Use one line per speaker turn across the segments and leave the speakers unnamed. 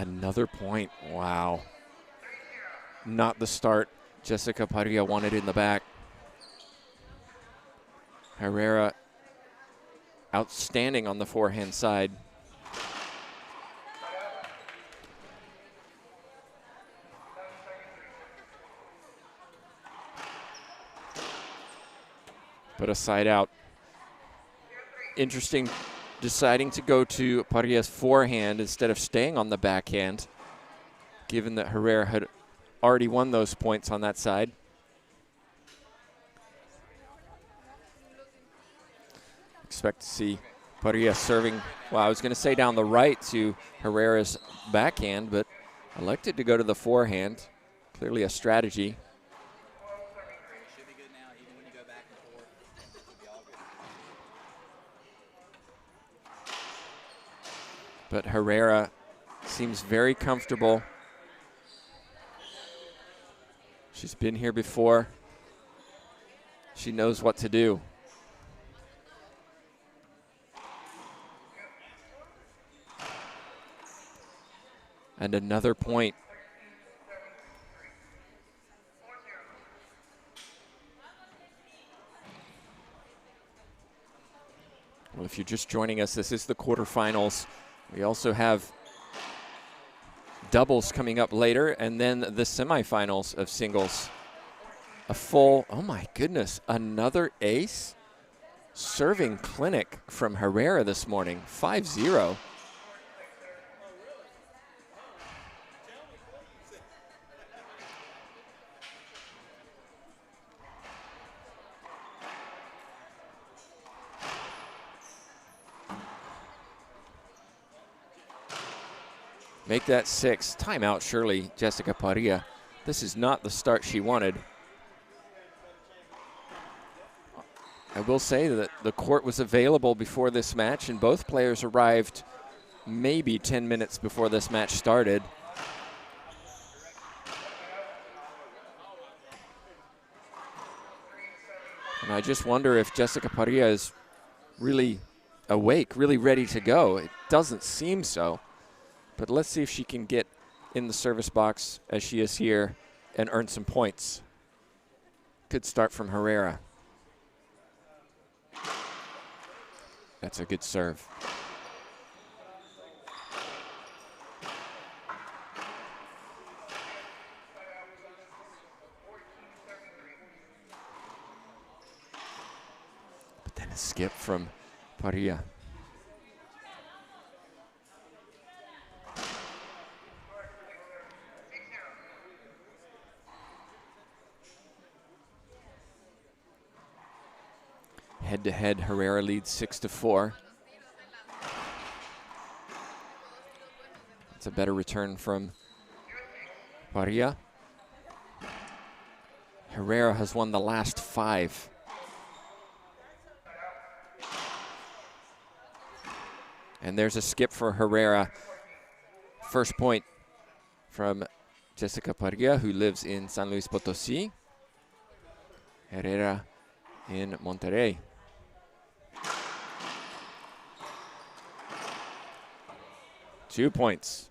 Another point. Wow. Not the start Jessica Parrilla wanted in the back. Herrera outstanding on the forehand side. But a side out. Interesting deciding to go to Parrilla's forehand instead of staying on the backhand, given that Herrera had already won those points on that side. Expect to see Parrilla serving, well, I was going to say down the right to Herrera's backhand, but elected to go to the forehand. Clearly a strategy. But Herrera seems very comfortable. She's been here before. She knows what to do. And another point. Well, if you're just joining us, this is the quarterfinals. We also have doubles coming up later, and then the semifinals of singles. A full, oh my goodness, another ace serving clinic from Herrera this morning, 5-0. Make that 6. Timeout, surely, Jessica Parrilla. This is not the start she wanted. I will say that the court was available before this match, and both players arrived maybe 10 minutes before this match started. And I just wonder if Jessica Parrilla is really awake, really ready to go. It doesn't seem so. But let's see if she can get in the service box as she is here and earn some points. Good start from Herrera. That's a good serve. But then a skip from Parrilla. Head-to-head, Herrera leads 6-4. It's a better return from Parrilla. Herrera has won the last 5. And there's a skip for Herrera. First point from Jessica Parrilla, who lives in San Luis Potosí. Herrera in Monterrey. Two points.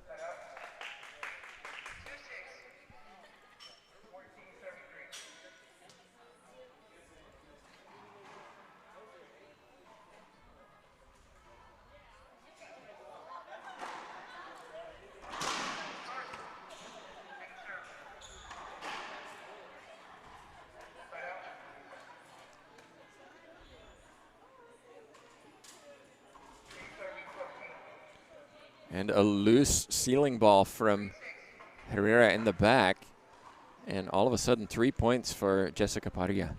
And a loose ceiling ball from Herrera in the back. And all of a sudden, 3 points for Jessica Parrilla.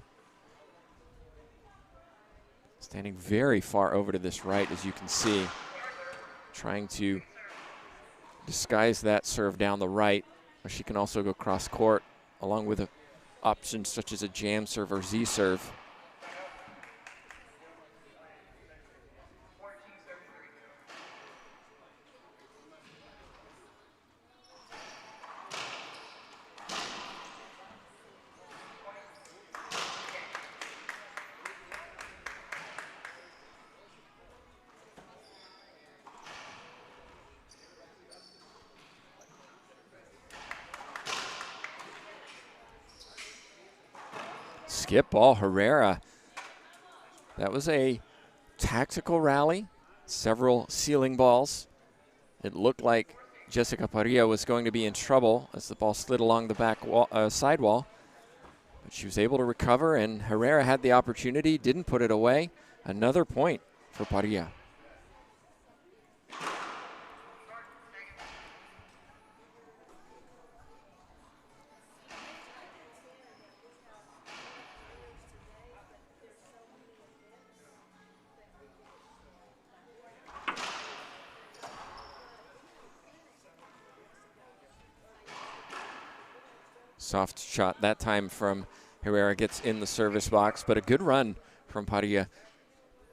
Standing very far over to this right, as you can see. Trying to disguise that serve down the right. Or she can also go cross court, along with options such as a jam serve or Z serve. skip ball, Herrera. That was a tactical rally, several ceiling balls. It looked like Jessica Parrilla was going to be in trouble as the ball slid along the back wall, sidewall. But she was able to recover, and Herrera had the opportunity, didn't put it away. Another point for Parrilla. Soft shot that time from Herrera, gets in the service box, but a good run from Parrilla,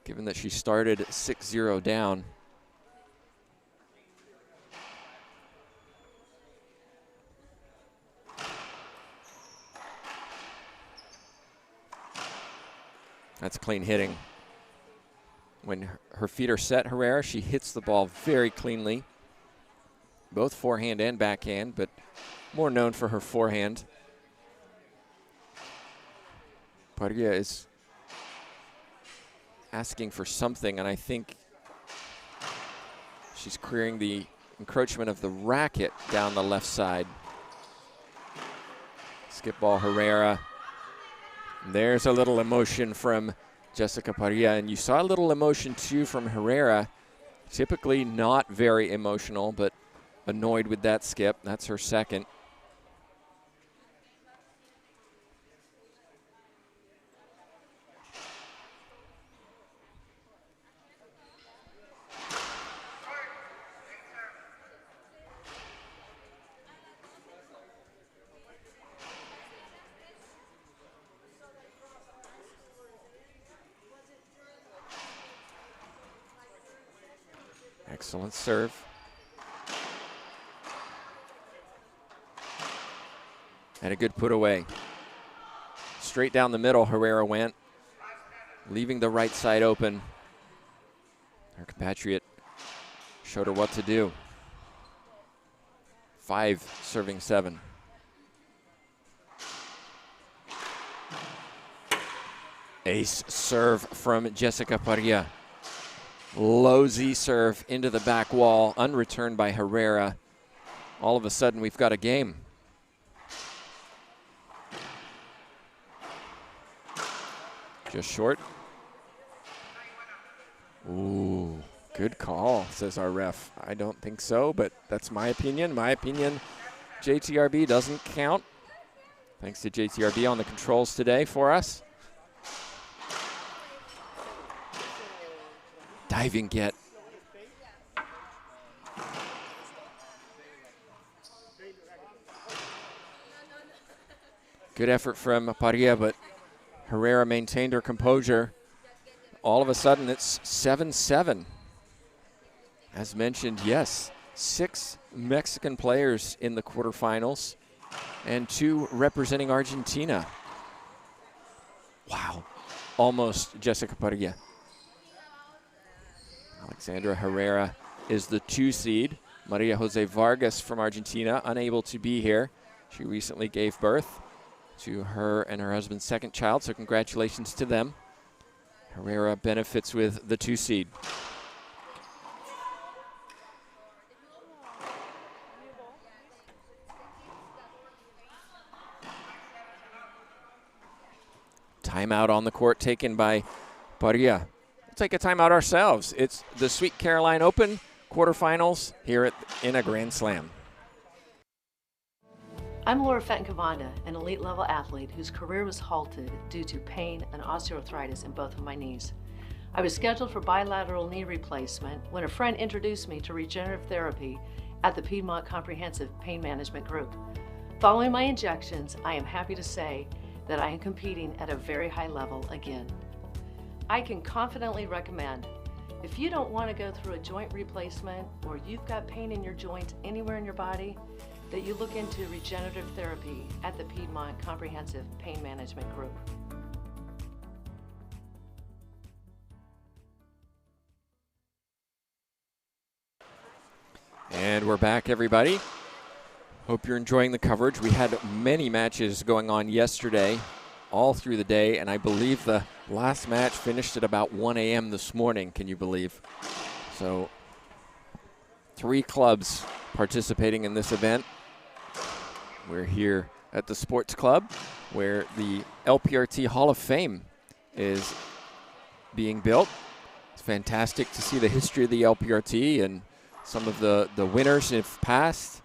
given that she started 6-0 down. That's clean hitting. When her feet are set, Herrera, she hits the ball very cleanly, both forehand and backhand, but more known for her forehand. Parrilla is asking for something, and I think she's clearing the encroachment of the racket down the left side. Skip ball, Herrera. There's a little emotion from Jessica Parrilla, and you saw a little emotion too from Herrera. Typically not very emotional, but annoyed with that skip. That's her second. Excellent serve. And a good put away. Straight down the middle, Herrera went, leaving the right side open. Her compatriot showed her what to do. 5 serving 7. Ace serve from Jessica Parrilla. Low Z serve into the back wall, unreturned by Herrera. All of a sudden, we've got a game. Just short. Ooh, good call, says our ref. I don't think so, but that's my opinion. My opinion, JTRB doesn't count. Thanks to JTRB on the controls today for us. Diving get. Good effort from Parrilla, but Herrera maintained her composure. All of a sudden, it's 7-7. As mentioned, yes, 6 Mexican players in the quarterfinals and 2 representing Argentina. Wow, almost Jessica Parrilla. Alexandra Herrera is the 2 seed. Maria Jose Vargas from Argentina, unable to be here. She recently gave birth to her and her husband's 2nd child, so congratulations to them. Herrera benefits with the 2 seed. Timeout on the court taken by Parrilla. We'll take a timeout ourselves. It's the Sweet Caroline Open quarterfinals here in a Grand Slam.
I'm Laura Fenton-Cavanda, an elite-level athlete whose career was halted due to pain and osteoarthritis in both of my knees. I was scheduled for bilateral knee replacement when a friend introduced me to regenerative therapy at the Piedmont Comprehensive Pain Management Group. Following my injections, I am happy to say that I am competing at a very high level again. I can confidently recommend, if you don't want to go through a joint replacement or you've got pain in your joints anywhere in your body, that you look into regenerative therapy at the Piedmont Comprehensive Pain Management Group.
And we're back, everybody. Hope you're enjoying the coverage. We had many matches going on yesterday all through the day, and I believe the last match finished at about 1 a.m. this morning, can you believe? So 3 clubs participating in this event. We're here at the Sports Club where the LPRT Hall of Fame is being built. It's fantastic to see the history of the LPRT and some of the winners have passed.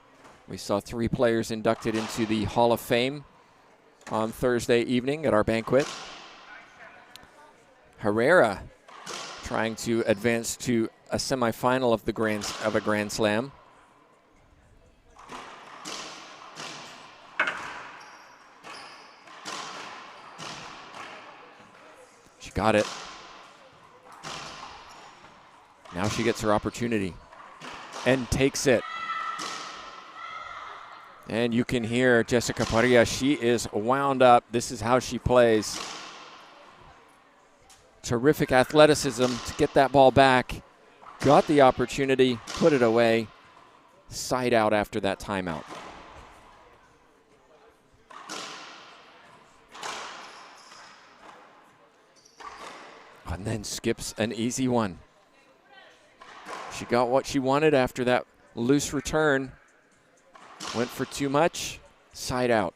We saw 3 players inducted into the Hall of Fame on Thursday evening at our banquet. Herrera trying to advance to a semifinal of a Grand Slam. She got it. Now she gets her opportunity and takes it. And you can hear Jessica Parrilla. She is wound up. This is how she plays. Terrific athleticism to get that ball back. Got the opportunity, put it away. Side out after that timeout. And then skips an easy one. She got what she wanted after that loose return. Went for too much, side out.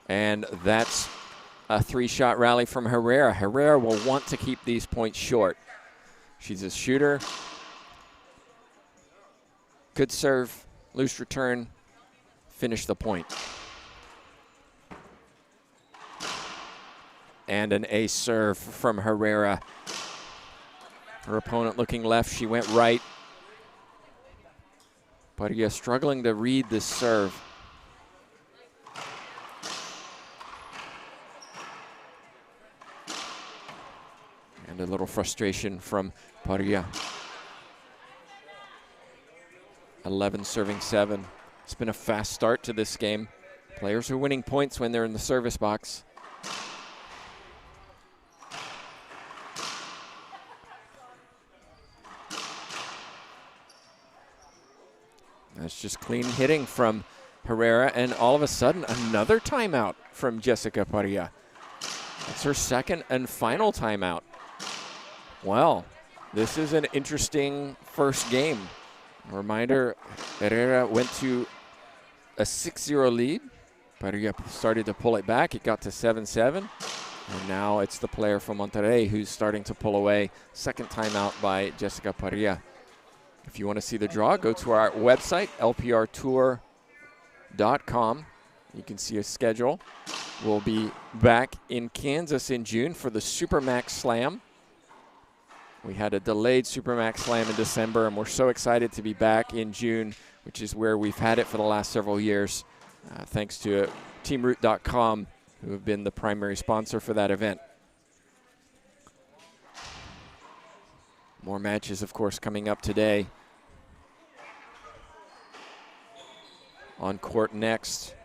And that's a 3-shot rally from Herrera. Herrera will want to keep these points short. She's a shooter. Good serve, loose return, finish the point. And an ace serve from Herrera. Her opponent looking left, she went right. Parrilla struggling to read this serve. And a little frustration from Parrilla. 11 serving 7. It's been a fast start to this game. Players are winning points when they're in the service box. That's just clean hitting from Herrera, and all of a sudden another timeout from Jessica Parrilla. That's her second and final timeout. Well, this is an interesting first game. A reminder, Herrera went to a 6-0 lead. Parrilla started to pull it back. It got to 7-7. And now it's the player from Monterrey who's starting to pull away. Second timeout by Jessica Parrilla. If you want to see the draw, go to our website, lprtour.com. You can see a schedule. We'll be back in Kansas in June for the Supermax Slam. We had a delayed Supermax Slam in December, and we're so excited to be back in June, which is where we've had it for the last several years, thanks to teamroot.com, who have been the primary sponsor for that event. More matches, of course, coming up today. On court next,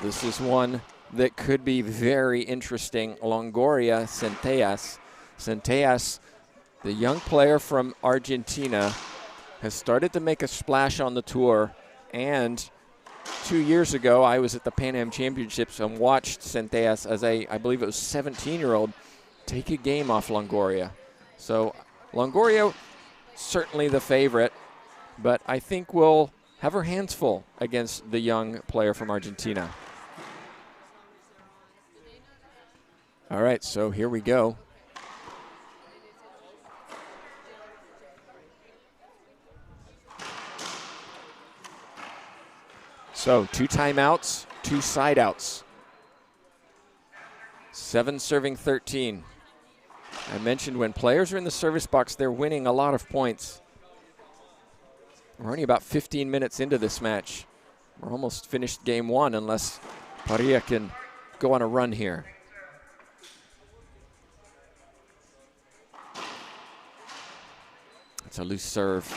this is one that could be very interesting. Longoria Centellas. Centellas, the young player from Argentina, has started to make a splash on the tour. And 2 years ago, I was at the Pan Am Championships and watched Centellas as I believe it was 17-year-old, take a game off Longoria. So Longoria, certainly the favorite, but I think we'll have her hands full against the young player from Argentina. All right, so here we go. So 2 timeouts, 2 side outs. 7 serving 13. I mentioned when players are in the service box, they're winning a lot of points. We're only about 15 minutes into this match. We're almost finished game 1 unless Parrilla can go on a run here. It's a loose serve.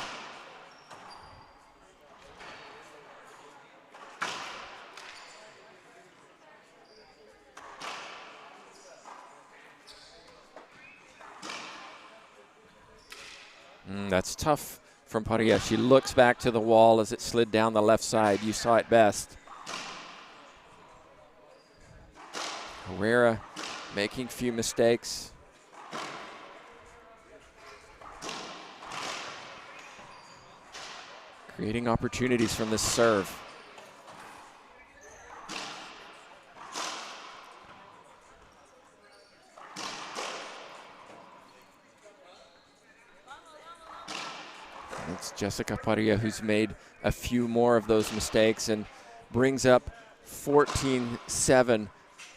That's tough from Parrilla. She looks back to the wall as it slid down the left side. You saw it best. Herrera making a few mistakes. Creating opportunities from this serve. It's Jessica Parrilla who's made a few more of those mistakes and brings up 14-7,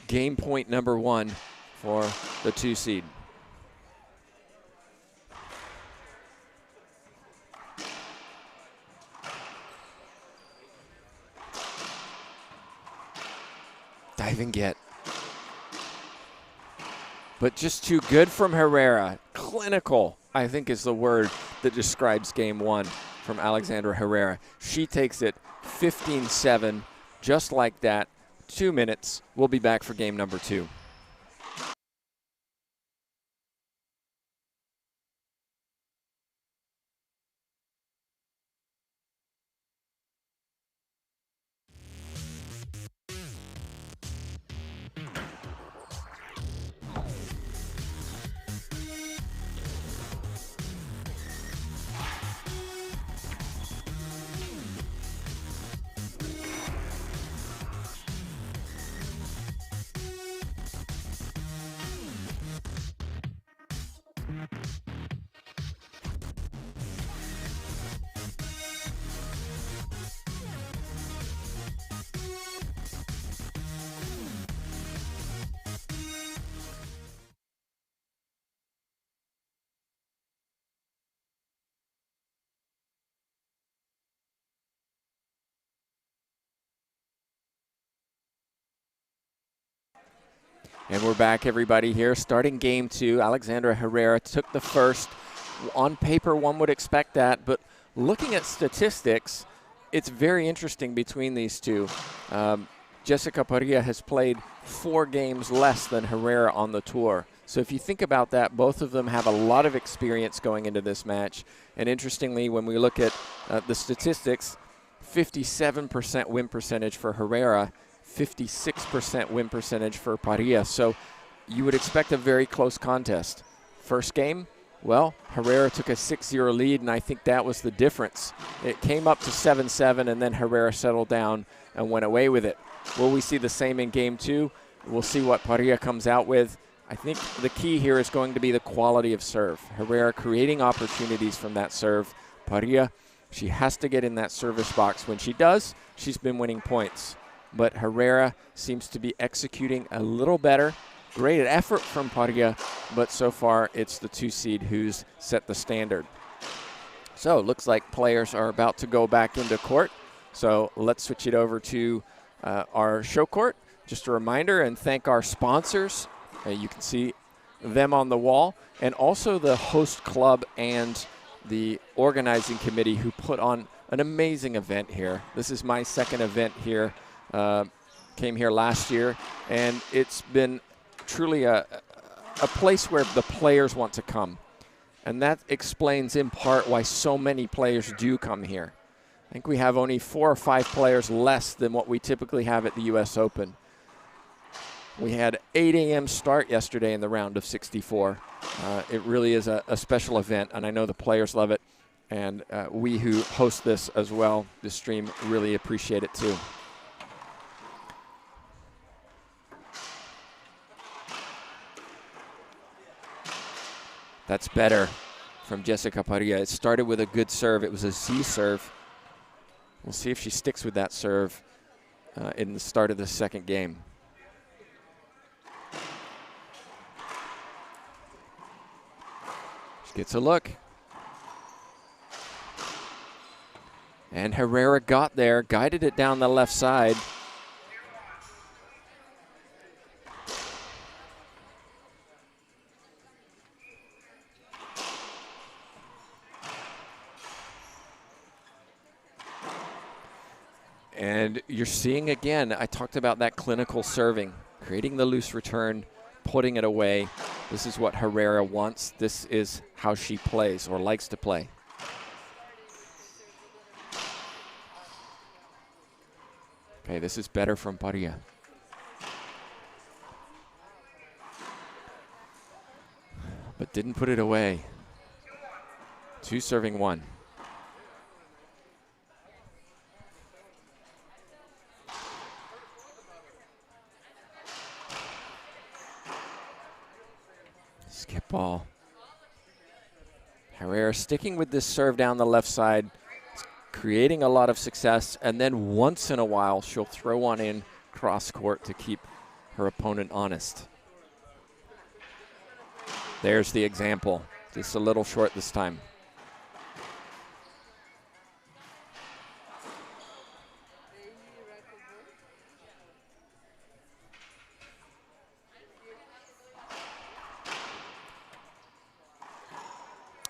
game point number 1 for the 2 seed. Dive and get. But just too good from Herrera. Clinical, I think, is the word that describes game 1 from Alexandra Herrera. She takes it 15-7, just like that. 2 minutes. We'll be back for game number 2. And we're back, everybody, here. Starting game 2, Alexandra Herrera took the first. On paper, one would expect that, but looking at statistics, it's very interesting between these two. Jessica Parrilla has played 4 games less than Herrera on the tour. So if you think about that, both of them have a lot of experience going into this match. And interestingly, when we look at the statistics, 57% win percentage for Herrera, 56% win percentage for Parrilla. So you would expect a very close contest. First game, well, Herrera took a 6-0 lead, and I think that was the difference. It came up to 7-7, and then Herrera settled down and went away with it. Will we see the same in game 2? We'll see what Parrilla comes out with. I think the key here is going to be the quality of serve. Herrera creating opportunities from that serve. Parrilla, she has to get in that service box. When she does, she's been winning points. But Herrera seems to be executing a little better. Great effort from Parrilla, but so far it's the 2 seed who's set the standard. So it looks like players are about to go back into court. So let's switch it over to our show court. Just a reminder and thank our sponsors. You can see them on the wall, and also the host club and the organizing committee who put on an amazing event here. This is my second event here. Came here last year, and it's been truly a place where the players want to come. And that explains in part why so many players do come here. I think we have only 4 or 5 players less than what we typically have at the U.S. Open. We had 8 a.m. start yesterday in the round of 64. It really is a special event, and I know the players love it, and we who host this as well, this stream, really appreciate it too. That's better from Jessica Parrilla. It started with a good serve. It was a Z serve. We'll see if she sticks with that serve in the start of the second game. She gets a look. And Herrera got there, guided it down the left side. And you're seeing again, I talked about that clinical serving, creating the loose return, putting it away. This is what Herrera wants. This is how she plays or likes to play. Okay, this is better from Parrilla. But didn't put it away. 2 serving 1. Skip ball. Herrera sticking with this serve down the left side, creating a lot of success, and then once in a while she'll throw one in cross court to keep her opponent honest. There's the example. Just a little short this time.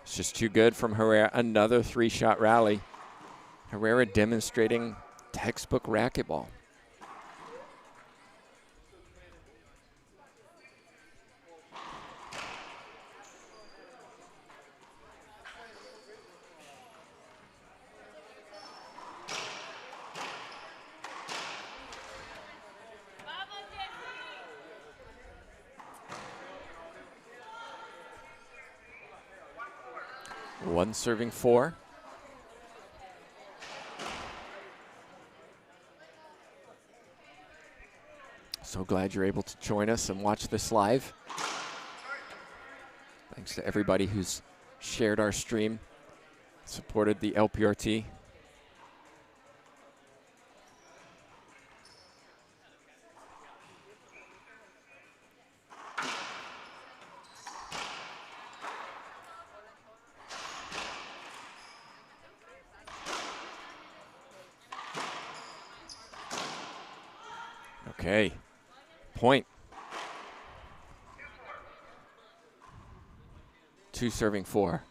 It's just too good from Herrera. Another 3-shot rally. Herrera demonstrating textbook racquetball. One serving 4. So glad you're able to join us and watch this live. Thanks to everybody who's shared our stream, supported the LPRT. Okay, point. 2 serving 4.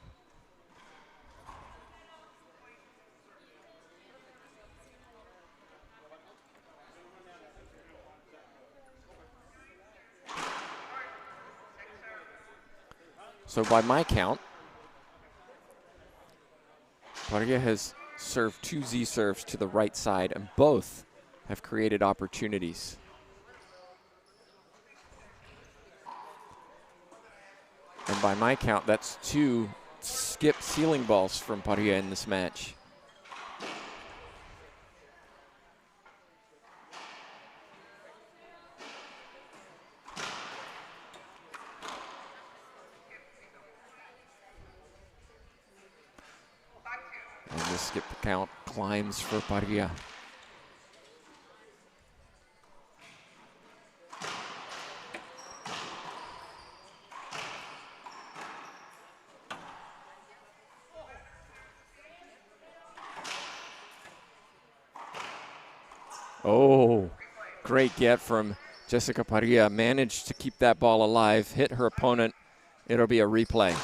So by my count, Parrilla has served 2 Z serves to the right side, and both have created opportunities. And by my count, that's 2 skip ceiling balls from Parrilla in this match. And the skip count climbs for Parrilla. Oh, great get from Jessica Parrilla. Managed to keep that ball alive, hit her opponent. It'll be a replay.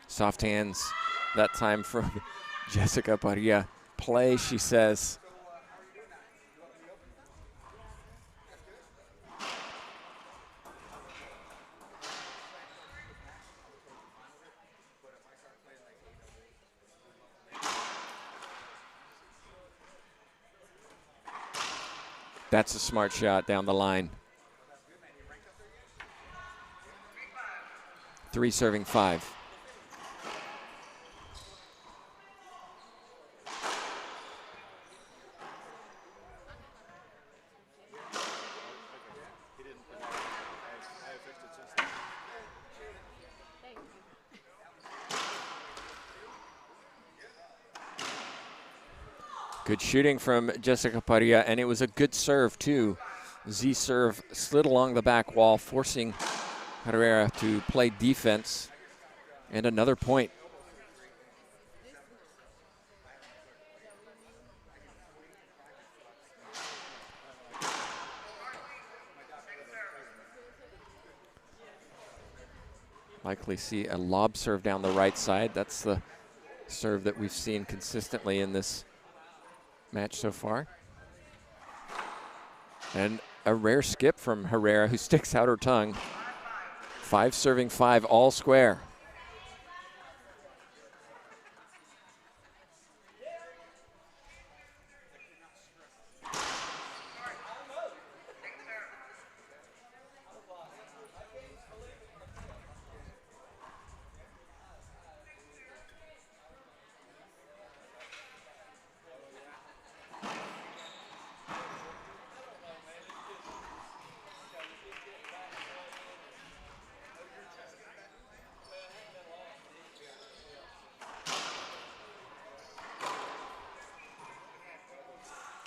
Soft hands that time from Jessica Parrilla. Play, she says. That's a smart shot down the line. 3 serving 5. Good shooting from Jessica Parrilla, and it was a good serve too. Z serve slid along the back wall, forcing Herrera to play defense, and another point. Likely see a lob serve down the right side. That's the serve that we've seen consistently in this match so far. And a rare skip from Herrera, who sticks out her tongue. 5 serving 5, all square.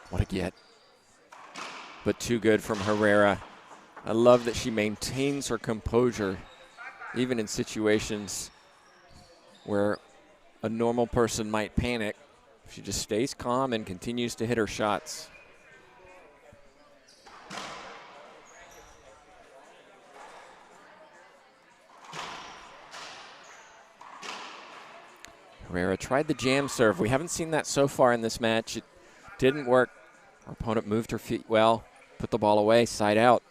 What a get. But too good from Herrera. I love that she maintains her composure even in situations where a normal person might panic. She just stays calm and continues to hit her shots. Herrera tried the jam serve. We haven't seen that so far in this match. It didn't work. Our opponent moved her feet well, put the ball away, side out.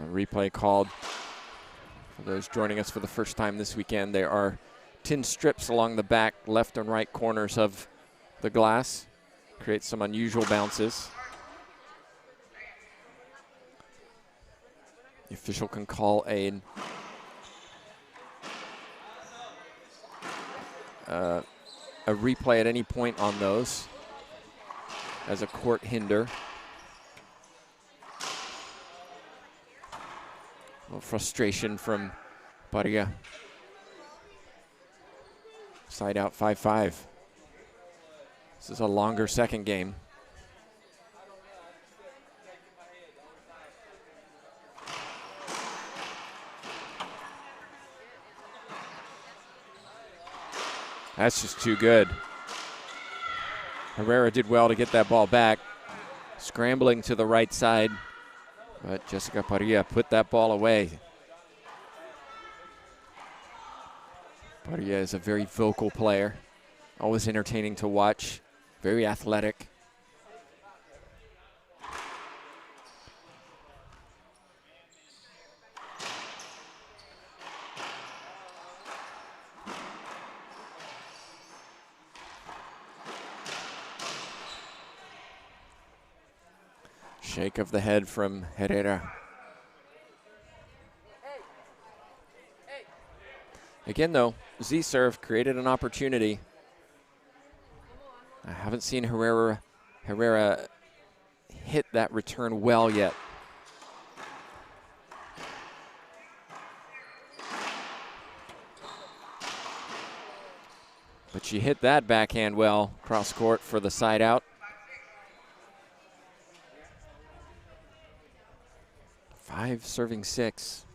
Replay called. For those joining us for the first time this weekend, there are tin strips along the back, left and right corners of the glass. Creates some unusual bounces. The official can call a replay at any point on those as a court hinder. A little frustration from Parrilla. Side out 5-5. This is a longer second game. That's just too good. Herrera did well to get that ball back. Scrambling to the right side. But Jessica Parrilla put that ball away. Parrilla is a very vocal player. Always entertaining to watch. Very athletic. Shake of the head from Herrera. Again, though, Z-serve created an opportunity. I haven't seen Herrera hit that return well yet. But she hit that backhand well, cross court for the side out. 5 serving 6.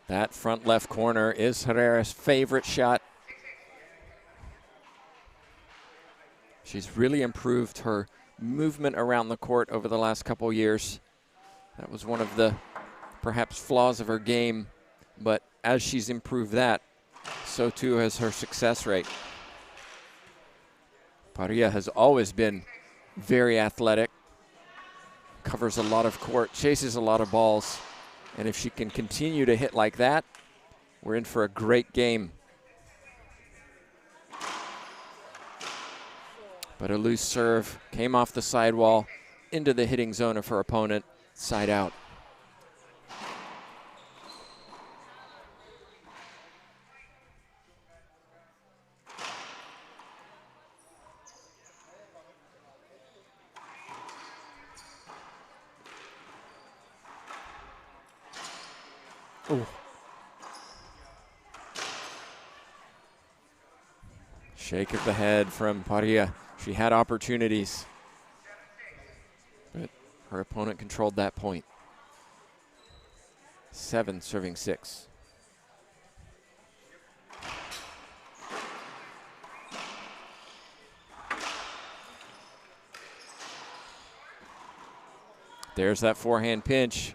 That front left corner is Herrera's favorite shot. She's really improved her movement around the court over the last couple years. That was one of the perhaps flaws of her game, but as she's improved that, so too has her success rate. Parrilla has always been very athletic, covers a lot of court, chases a lot of balls, and if she can continue to hit like that, we're in for a great game. But a loose serve came off the sidewall into the hitting zone of her opponent. Side out. Ooh. Shake of the head from Parrilla. She had opportunities, but her opponent controlled that point. 7 serving 6. There's that forehand pinch.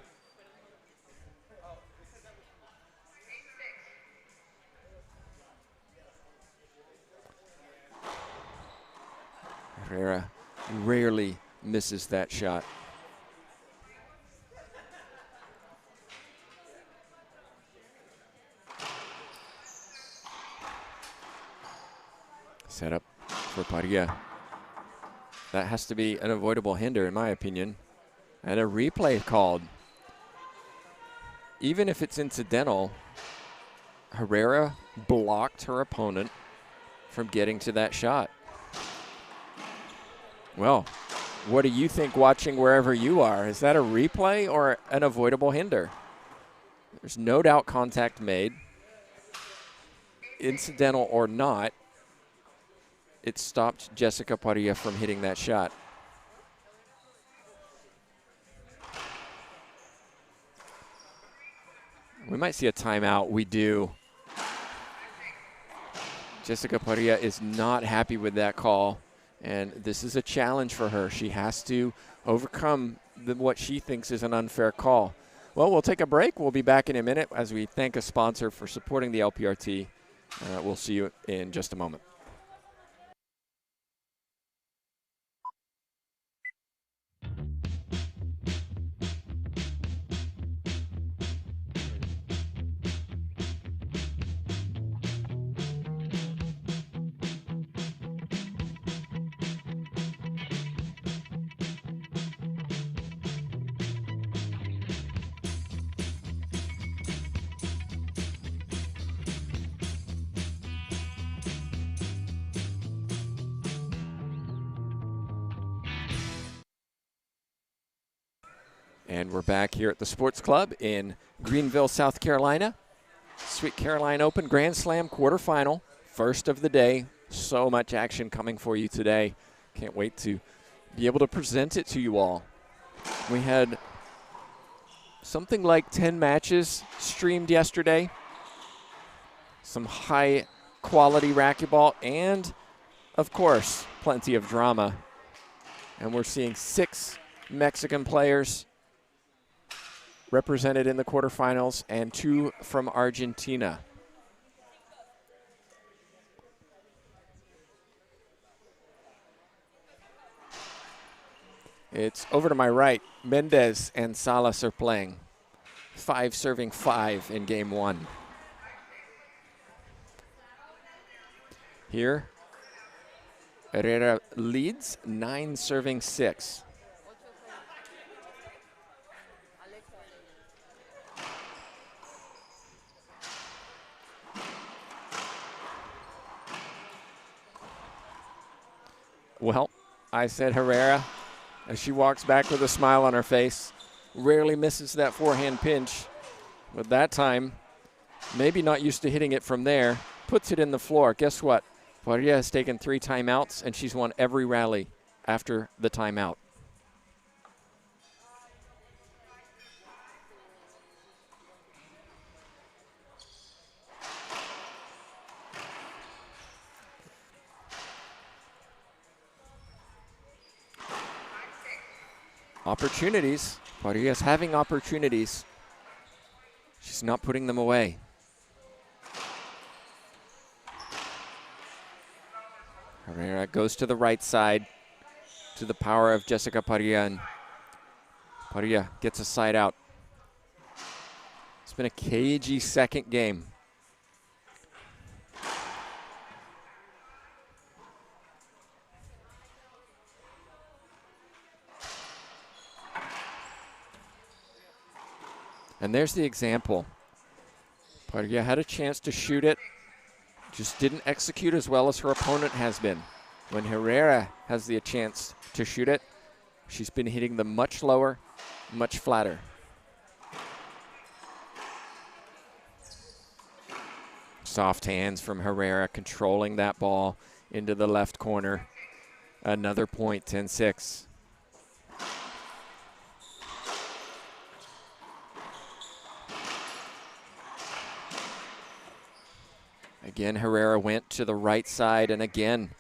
Herrera rarely misses that shot. Set up for Parrilla. That has to be an avoidable hinder, in my opinion. And a replay called. Even if it's incidental, Herrera blocked her opponent from getting to that shot. Well, what do you think watching wherever you are? Is that a replay or an avoidable hinder? There's no doubt contact made. Incidental or not, it stopped Jessica Parrilla from hitting that shot. We might see a timeout. We do. Jessica Parrilla is not happy with that call, and this is a challenge for her. She has to overcome what she thinks is an unfair call. Well, we'll take a break. We'll be back in a minute as we thank a sponsor for supporting the LPRT. We'll see you in just a moment. And we're back here at the Sports Club in Greenville, South Carolina. Sweet Caroline Open Grand Slam quarterfinal, first of the day. So much action coming for you today. Can't wait to be able to present it to you all. We had something like 10 matches streamed yesterday. Some high quality racquetball and, of course, plenty of drama. And we're seeing 6 Mexican players represented in the quarterfinals and 2 from Argentina. It's over to my right. Mendez and Salas are playing. 5 serving 5 in game 1. Here, Herrera leads 9 serving 6. Well, I said Herrera as she walks back with a smile on her face. Rarely misses that forehand pinch. But that time, maybe not used to hitting it from there, puts it in the floor. Guess what? Parrilla has taken 3 timeouts, and she's won every rally after the timeout. Opportunities. Parrilla's having opportunities. She's not putting them away. Herrera goes to the right side to the power of Jessica Parrilla, and Parrilla gets a side out. It's been a cagey second game. And there's the example. Parrilla had a chance to shoot it, just didn't execute as well as her opponent has been. When Herrera has the chance to shoot it, she's been hitting them much lower, much flatter. Soft hands from Herrera, controlling that ball into the left corner. Another point, 10-6. Again, Herrera went to the right side, and again,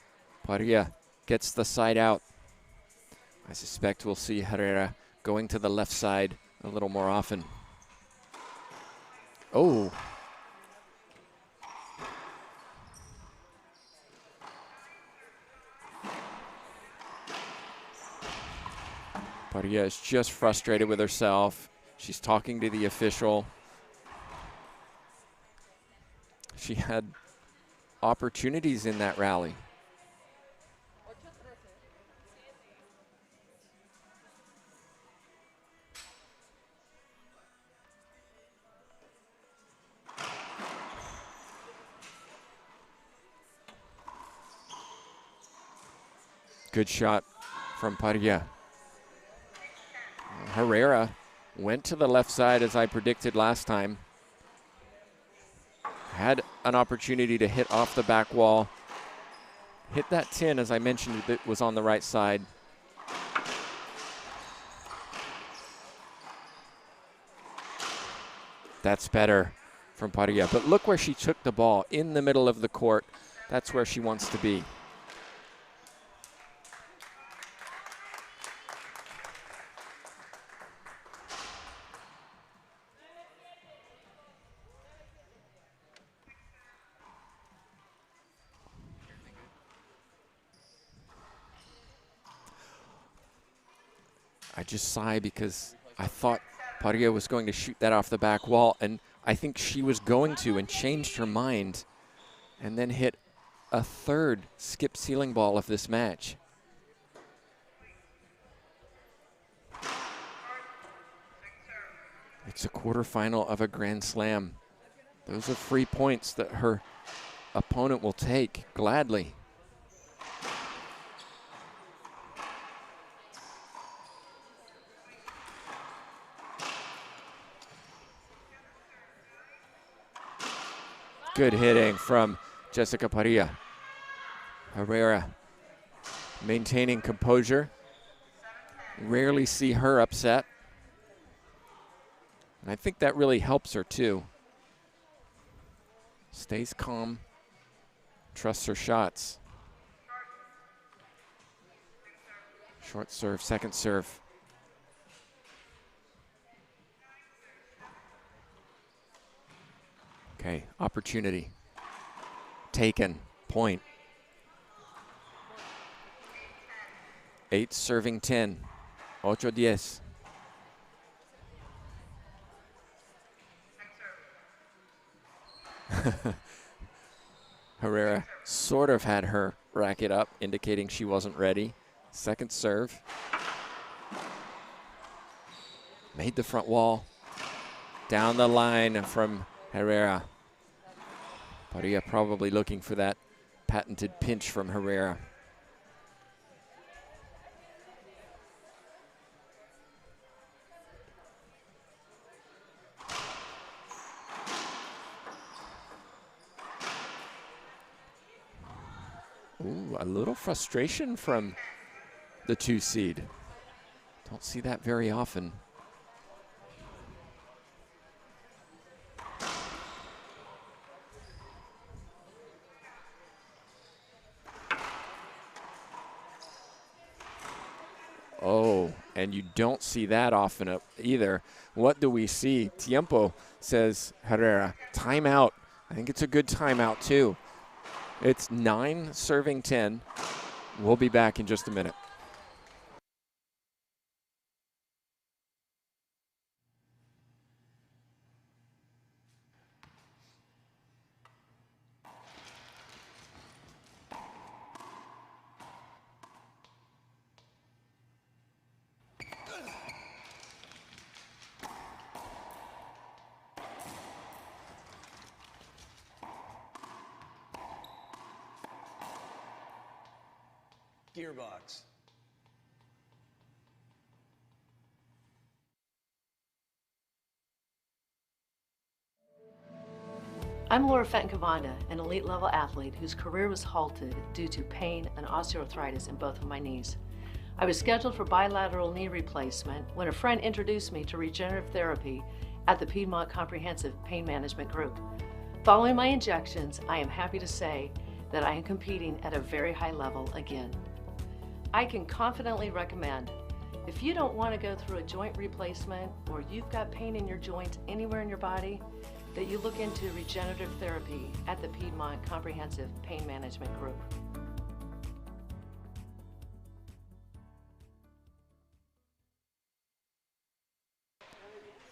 Parrilla gets the side out. I suspect we'll see Herrera going to the left side a little more often. Oh. Parrilla is just frustrated with herself. She's talking to the official. She had opportunities in that rally. Good shot from Parrilla. Herrera went to the left side as I predicted last time. Had an opportunity to hit off the back wall. Hit that tin, as I mentioned, that was on the right side. That's better from Parrilla. But look where she took the ball, in the middle of the court. That's where she wants to be. I just sigh because I thought Parrilla was going to shoot that off the back wall, and I think she was going to, and changed her mind and then hit a third skip ceiling ball of this match. It's a quarterfinal of a Grand Slam. Those are free points that her opponent will take gladly. Good hitting from Jessica Parrilla. Herrera maintaining composure. Rarely see her upset. And I think that really helps her too. Stays calm, trusts her shots. Short serve, second serve. Okay, opportunity. Taken, point. 8 serving 10. 8-10. Herrera sort of had her racket up, indicating she wasn't ready. Second serve. Made the front wall. Down the line from Herrera. Parrilla probably looking for that patented pinch from Herrera. Ooh, a little frustration from the 2 seed. Don't see that very often. Oh, and you don't see that often either. What do we see? Tiempo, says Herrera. Timeout. I think it's a good timeout too. It's 9 serving 10. We'll be back in just a minute.
Gearbox.
I'm Laura Fenton-Cavanda, an elite-level athlete whose career was halted due to pain and osteoarthritis in both of my knees. I was scheduled for bilateral knee replacement when a friend introduced me to regenerative therapy at the Piedmont Comprehensive Pain Management Group. Following my injections, I am happy to say that I am competing at a very high level again. I can confidently recommend, if you don't want to go through a joint replacement or you've got pain in your joints anywhere in your body, that you look into regenerative therapy at the Piedmont Comprehensive Pain Management Group.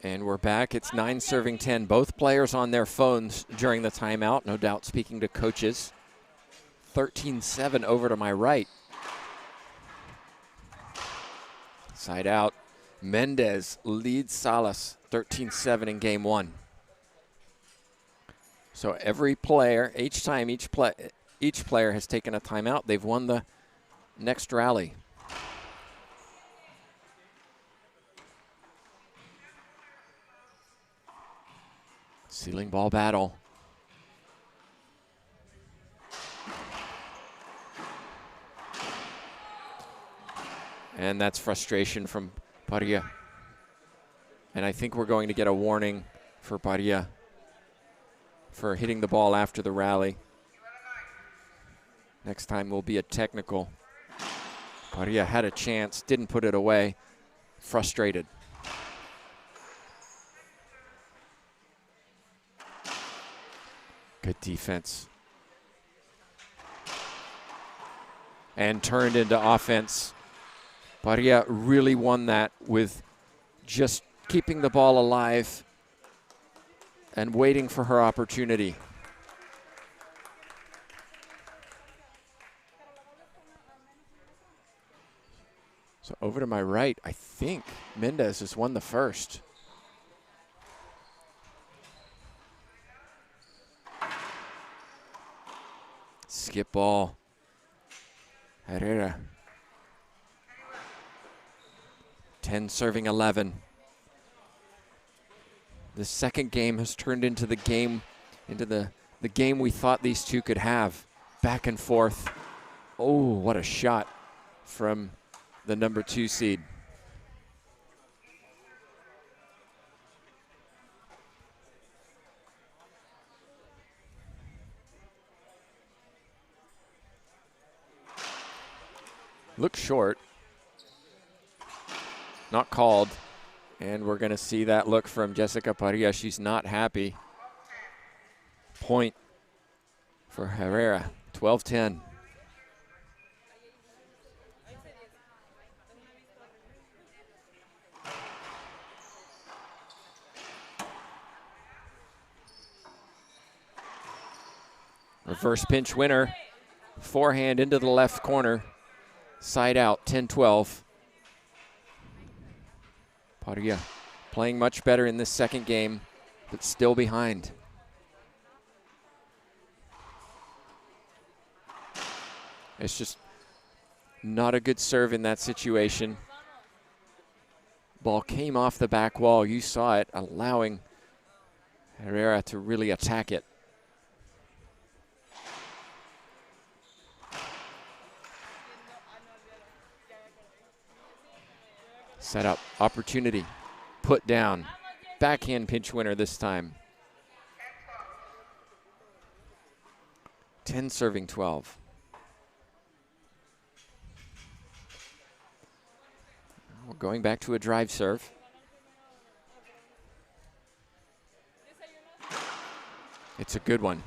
And we're back. It's 9-10. Both players on their phones during the timeout, no doubt speaking to coaches. 13-7 over to my right. Side out. Mendez leads Salas 13-7 in game one. So every player, each time each player has taken a timeout, they've won the next rally. Ceiling ball battle. And that's frustration from Parrilla. And I think we're going to get a warning for Parrilla for hitting the ball after the rally. Next time will be a technical. Parrilla had a chance, didn't put it away, frustrated. Good defense. And turned into offense. Parrilla really won that with just keeping the ball alive and waiting for her opportunity. So over to my right, I think Mendez has won the first. Skip ball. Herrera. 10-11. The second game has turned into the game, the game we thought these two could have. Back and forth. Oh, what a shot from the number 2 seed. Looks short. Not called. And we're going to see that look from Jessica Parrilla. She's not happy. Point for Herrera, 12-10. Reverse pinch winner. Forehand into the left corner. Side out, 10-12. Parrilla playing much better in this second game, but still behind. It's just not a good serve in that situation. Ball came off the back wall. You saw it, allowing Herrera to really attack it. Set up, opportunity, put down. Backhand pinch winner this time. 10-12. We're going back to a drive serve. It's a good one.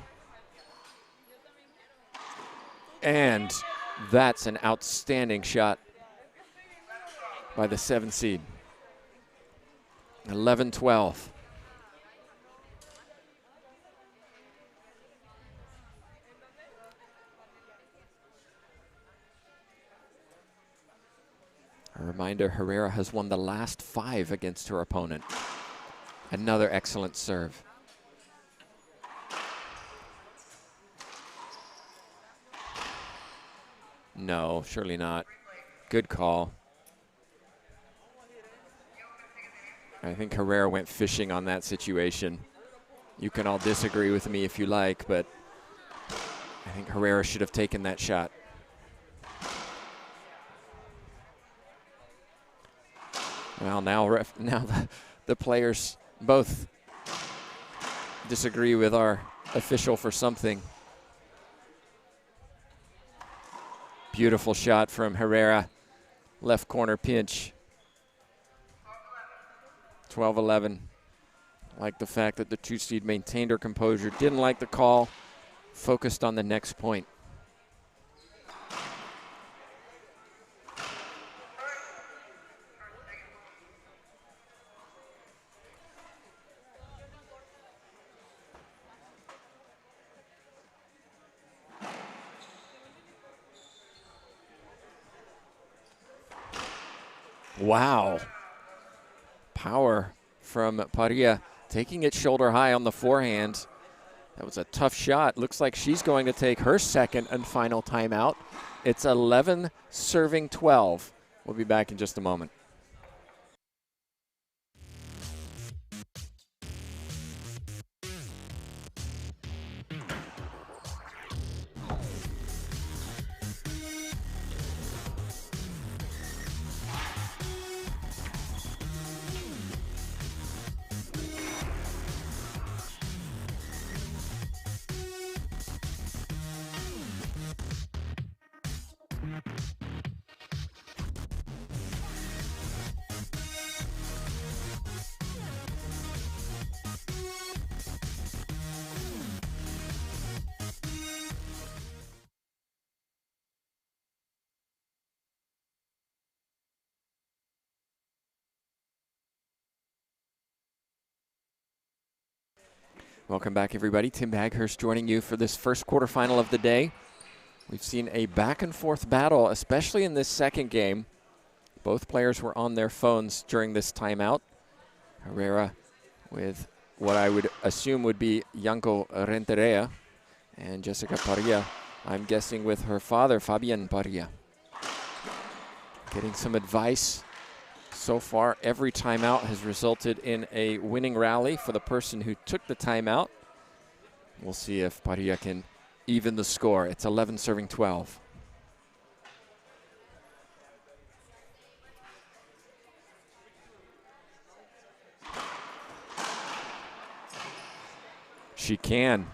And that's an outstanding shot by the 7 seed. 11-12. A reminder, Herrera has won the last 5 against her opponent. Another excellent serve. No, surely not. Good call. I think Herrera went fishing on that situation. You can all disagree with me if you like, but I think Herrera should have taken that shot. Well, now the players both disagree with our official for something. Beautiful shot from Herrera. Left corner pinch. 12-11. Like the fact that the 2 seed maintained her composure, didn't like the call, focused on the next point. Wow. Power from Parrilla, taking it shoulder high on the forehand. That was a tough shot. Looks like she's going to take her second and final timeout. It's 11 serving 12. We'll be back in just a moment. Welcome back, everybody. Tim Baghurst joining you for this first quarterfinal of the day. We've seen a back-and-forth battle, especially in this second game. Both players were on their phones during this timeout. Herrera with what I would assume would be Yanko Renteria, and Jessica Parrilla, I'm guessing with her father, Fabian Parrilla. Getting some advice. So far, every timeout has resulted in a winning rally for the person who took the timeout. We'll see if Parrilla can even the score. It's 11 serving 12. She can.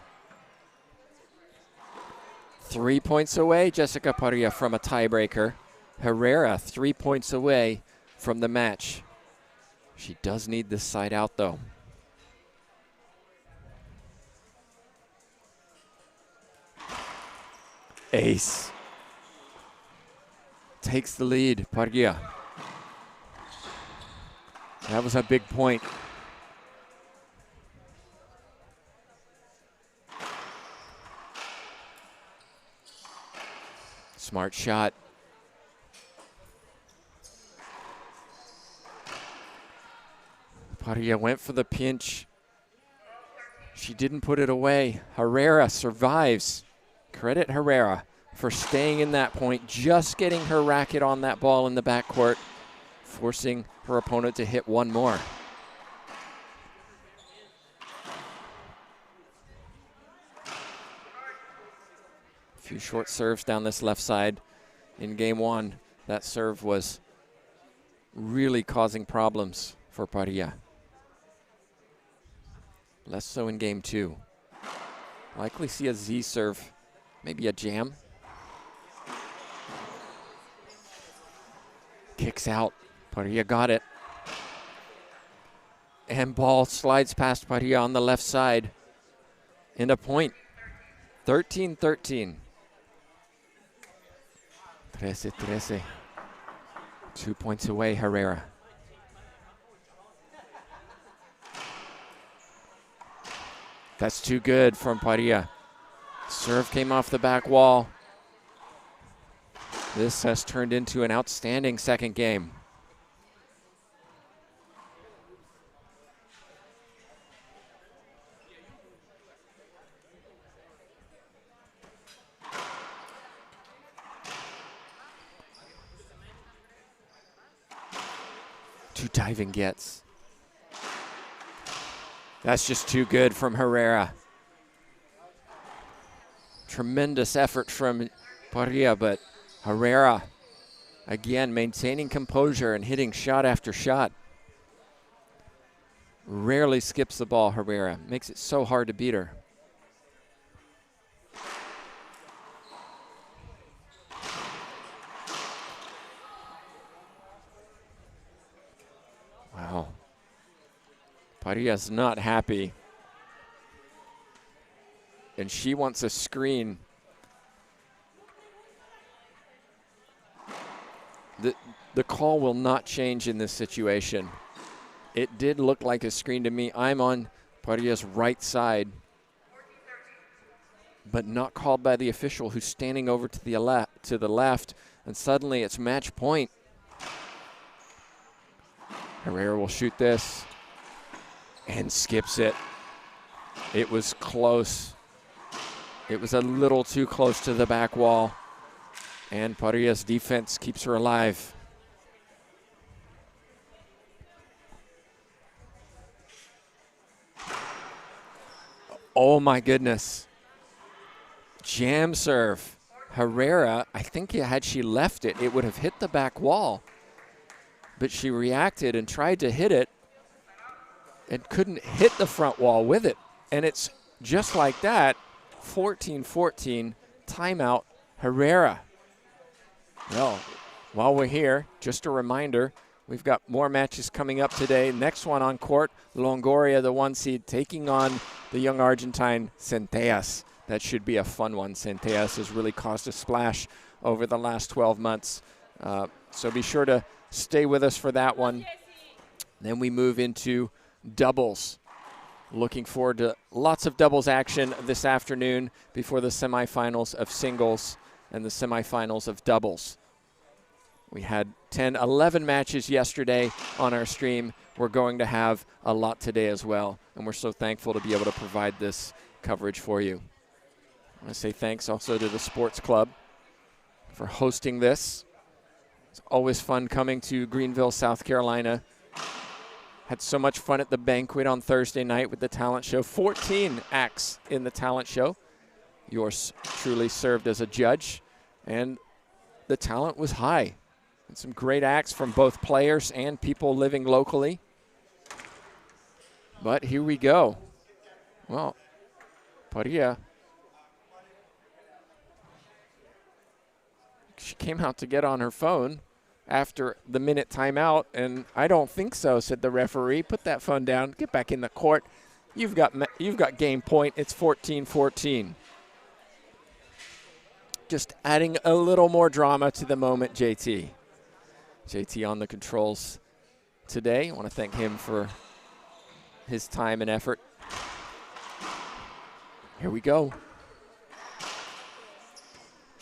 3 points away, Jessica Parrilla, from a tiebreaker. Herrera 3 points away from the match. She does need this side out, though. Ace. Takes the lead, Parrilla. That was a big point. Smart shot. Parrilla went for the pinch. She didn't put it away. Herrera survives. Credit Herrera for staying in that point, just getting her racket on that ball in the backcourt, forcing her opponent to hit one more. A few short serves down this left side in game one. That serve was really causing problems for Parrilla. Less so in game two. Likely see a Z serve, maybe a jam. Kicks out. Parrilla got it. And ball slides past Parrilla on the left side. And a point. 13-13. 13-13. 2 points away, Herrera. That's too good from Parrilla. Serve came off the back wall. This has turned into an outstanding second game. Two diving gets. That's just too good from Herrera. Tremendous effort from Parrilla, but Herrera, again, maintaining composure and hitting shot after shot. Rarely skips the ball, Herrera. Makes it so hard to beat her. Wow. Parilla's not happy. And she wants a screen. The call will not change in this situation. It did look like a screen to me. I'm on Parilla's right side, but not called by the official who's standing over to the left, and suddenly it's match point. Herrera will shoot this and skips it. It was close. It was a little too close to the back wall, and Parilla's defense keeps her alive. Oh my goodness. Jam serve. Herrera, I think had she left it, it would have hit the back wall. But she reacted and tried to hit it and couldn't hit the front wall with it. And it's just like that, 14-14, timeout, Herrera. Well, while we're here, just a reminder, we've got more matches coming up today. Next one on court, Longoria, the 1 seed, taking on the young Argentine Centellas. That should be a fun one. Centellas has really caused a splash over the last 12 months. So be sure to stay with us for that one. Then we move into doubles. Looking forward to lots of doubles action this afternoon before the semifinals of singles and the semifinals of doubles. We had 10, 11 matches yesterday on our stream. We're going to have a lot today as well, and we're so thankful to be able to provide this coverage for you. I want to say thanks also to the Sports Club for hosting this. It's always fun coming to Greenville, South Carolina. Had so much fun at the banquet on Thursday night with the talent show. 14 acts in the talent show. Yours truly served as a judge, and the talent was high. And some great acts from both players and people living locally. But here we go. Well, Parrilla, she came out to get on her phone after the minute timeout, and I don't think so, said the referee. Put that phone down. Get back in the court. You've got game point. It's 14-14. Just adding a little more drama to the moment, JT. JT on the controls today. I want to thank him for his time and effort. Here we go.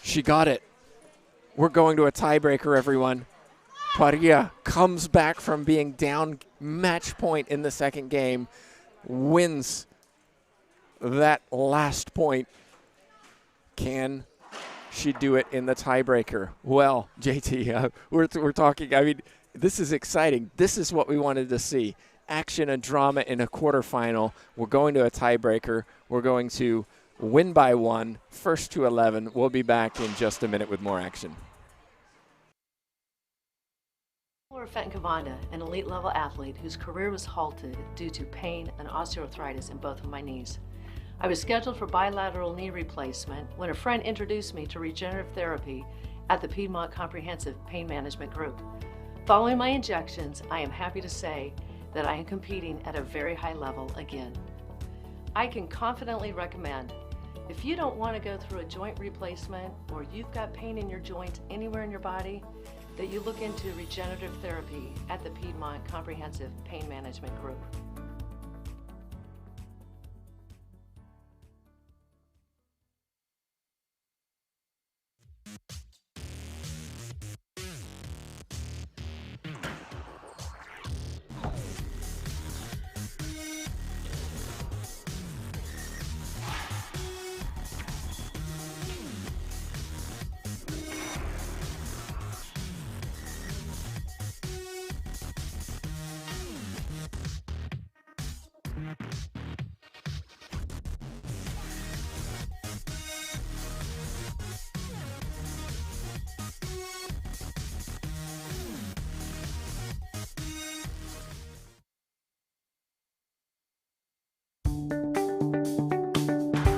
She got it. We're going to a tiebreaker, everyone. Parrilla comes back from being down match point in the second game, wins that last point. Can she do it in the tiebreaker? Well, JT, we're talking, I mean, this is exciting. This is what we wanted to see. Action and drama in a quarterfinal. We're going to a tiebreaker. We're going to win by 1, first to 11. We'll be back in just a minute with more action.
Fenton Cavanda, an elite-level athlete whose career was halted due to pain and osteoarthritis in both of my knees. I was scheduled for bilateral knee replacement when a friend introduced me to regenerative therapy at the Piedmont Comprehensive Pain Management Group. Following my injections, I am happy to say that I am competing at a very high level again. I can confidently recommend, if you don't want to go through a joint replacement or you've got pain in your joints anywhere in your body, that you look into regenerative therapy at the Piedmont Comprehensive Pain Management Group.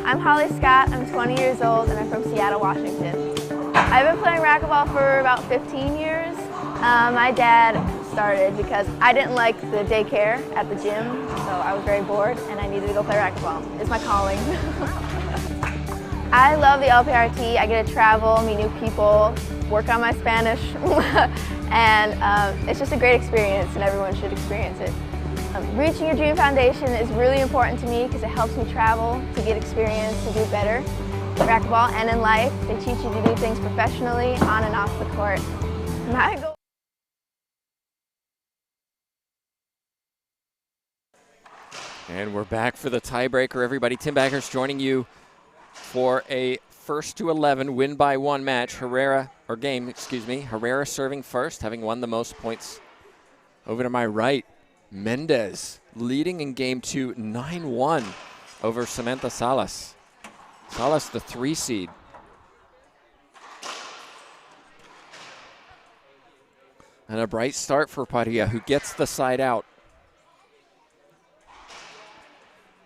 I'm Holly Scott, I'm 20 years old, and I'm from Seattle, Washington. I've been playing racquetball for about 15 years. My dad started because I didn't like the daycare at the gym, so I was very bored and I needed to go play racquetball. It's my calling. I love the LPRT. I get to travel, meet new people, work on my Spanish, and it's just a great experience and everyone should experience it. Reaching your dream foundation is really important to me because it helps me travel, to get experience, to do better in racquetball and in life. They teach you to do things professionally, on and off the court. My goal.
And we're back for the tiebreaker, everybody. Tim Baggers joining you for a 1-11 win by 1 match. Herrera serving first, having won the most points. Over to my right, Mendez leading in game 2, 9-1 over Samantha Salas. Salas, the 3 seed. And a bright start for Parrilla, who gets the side out.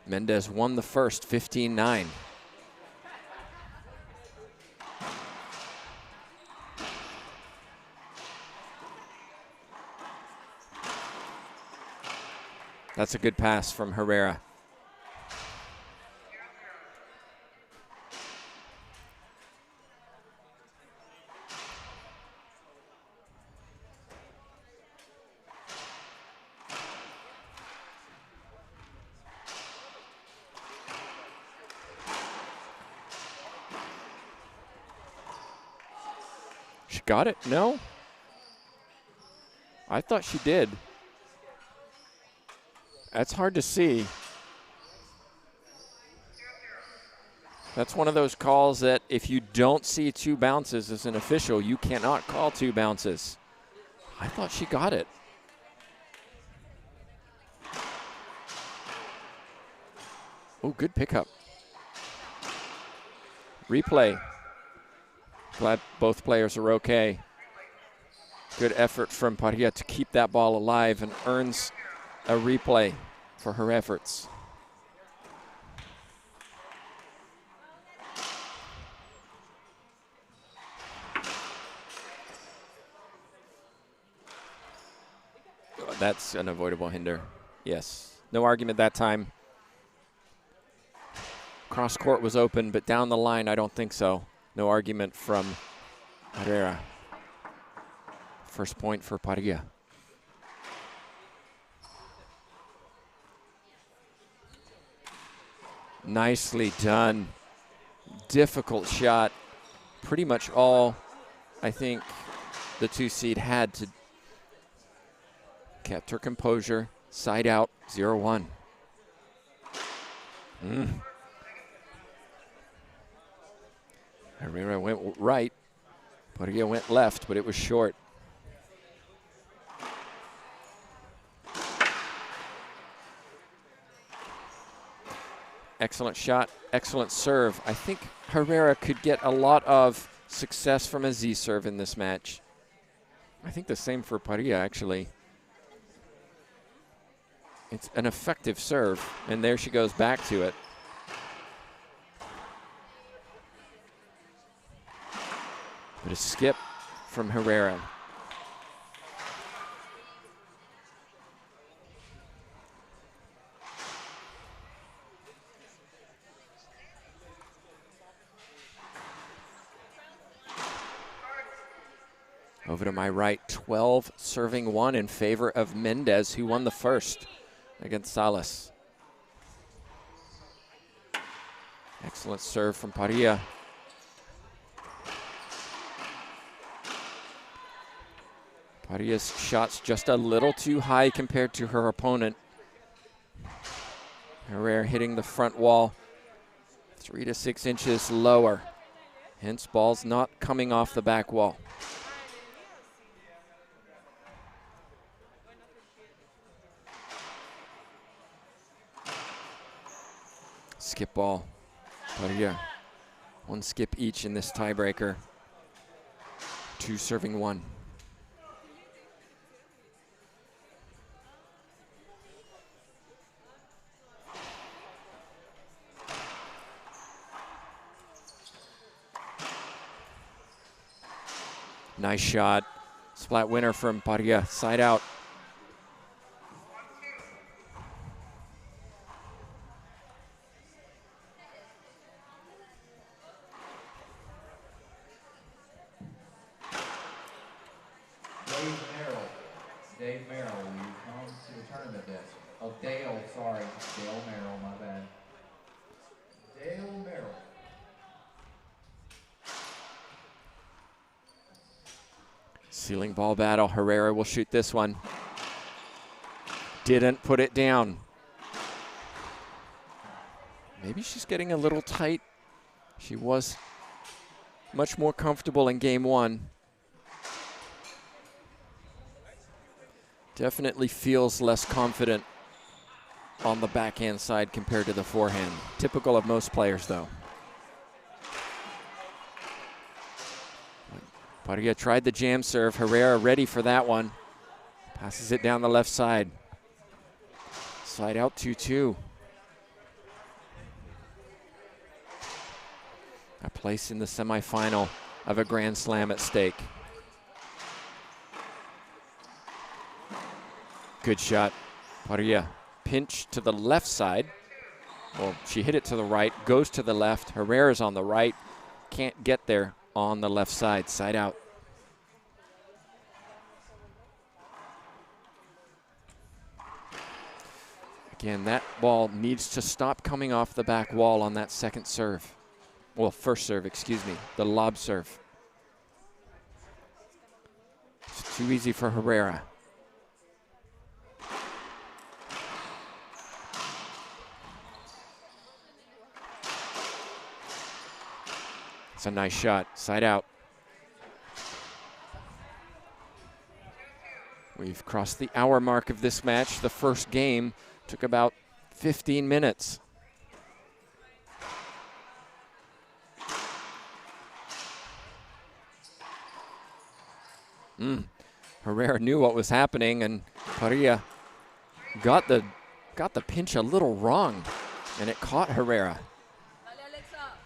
Mendez won the first, 15-9. That's a good pass from Herrera. She got it? No? I thought she did. That's hard to see. That's one of those calls that if you don't see 2 bounces as an official, you cannot call 2 bounces. I thought she got it. Oh, good pickup. Replay. Glad both players are okay. Good effort from Parrilla to keep that ball alive and earns a replay for her efforts. Oh, that's an avoidable hinder. Yes. No argument that time. Cross court was open, but down the line, I don't think so. No argument from Herrera. First point for Parrilla. Nicely done. Difficult shot. Pretty much all I think the 2 seed had to. Kept her composure. Side out, 0-1. Herrera went right. Parrilla went left, but it was short. Excellent shot, excellent serve. I think Herrera could get a lot of success from a Z serve in this match. I think the same for Parrilla, actually. It's an effective serve, and there she goes back to it. But a skip from Herrera. Over to my right, 12 serving 1 in favor of Mendez, who won the first against Salas. Excellent serve from Parrilla. Parilla's shot's just a little too high compared to her opponent. Herrera hitting the front wall 3 to 6 inches lower. Hence, ball's not coming off the back wall. Skip ball. Parrilla. 1 skip each in this tiebreaker. 2 serving 1. Nice shot. Splat winner from Parrilla, side out.
Dave Merrill, will you come to the tournament desk? Oh, Dale, sorry. Dale Merrill, my bad. Dale Merrill.
Ceiling ball battle. Herrera will shoot this one. Didn't put it down. Maybe she's getting a little tight. She was much more comfortable in game one. Definitely feels less confident on the backhand side compared to the forehand. Typical of most players, though. Parrilla tried the jam serve. Herrera ready for that one. Passes it down the left side. Side out 2-2. A place in the semifinal of a Grand Slam at stake. Good shot. Parrilla pinch to the left side. Well, she hit it to the right, goes to the left. Herrera's on the right. Can't get there on the left side. Side out. Again, that ball needs to stop coming off the back wall on that second serve. Well, first serve, excuse me, the lob serve. It's too easy for Herrera. It's a nice shot, side out. We've crossed the hour mark of this match. The first game took about 15 minutes. Herrera knew what was happening, and Parrilla got the pinch a little wrong, and it caught Herrera.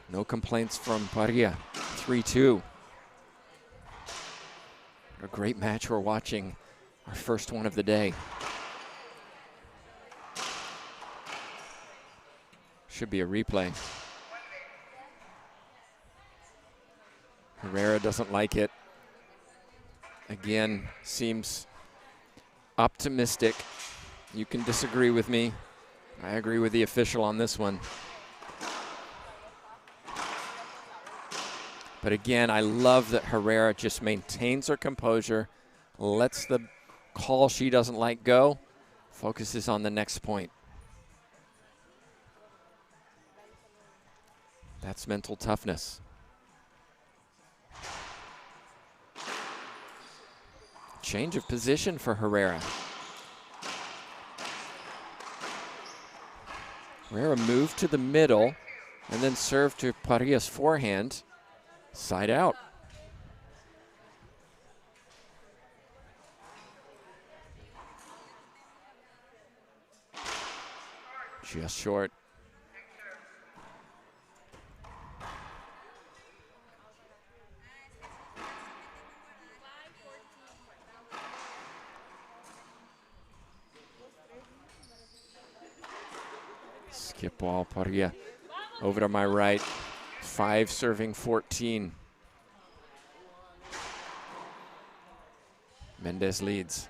No complaints from Parrilla. 3-2. A great match we're watching. Our first one of the day. Should be a replay. Herrera doesn't like it. Again, seems optimistic. You can disagree with me. I agree with the official on this one. But again, I love that Herrera just maintains her composure, lets the call she doesn't like go, focuses on the next point. That's mental toughness. Change of position for Herrera. Herrera moved to the middle and then served to Parrilla's forehand. Side out. Just short. Skip ball, Parrilla over to my right. 5 serving 14. Mendez leads.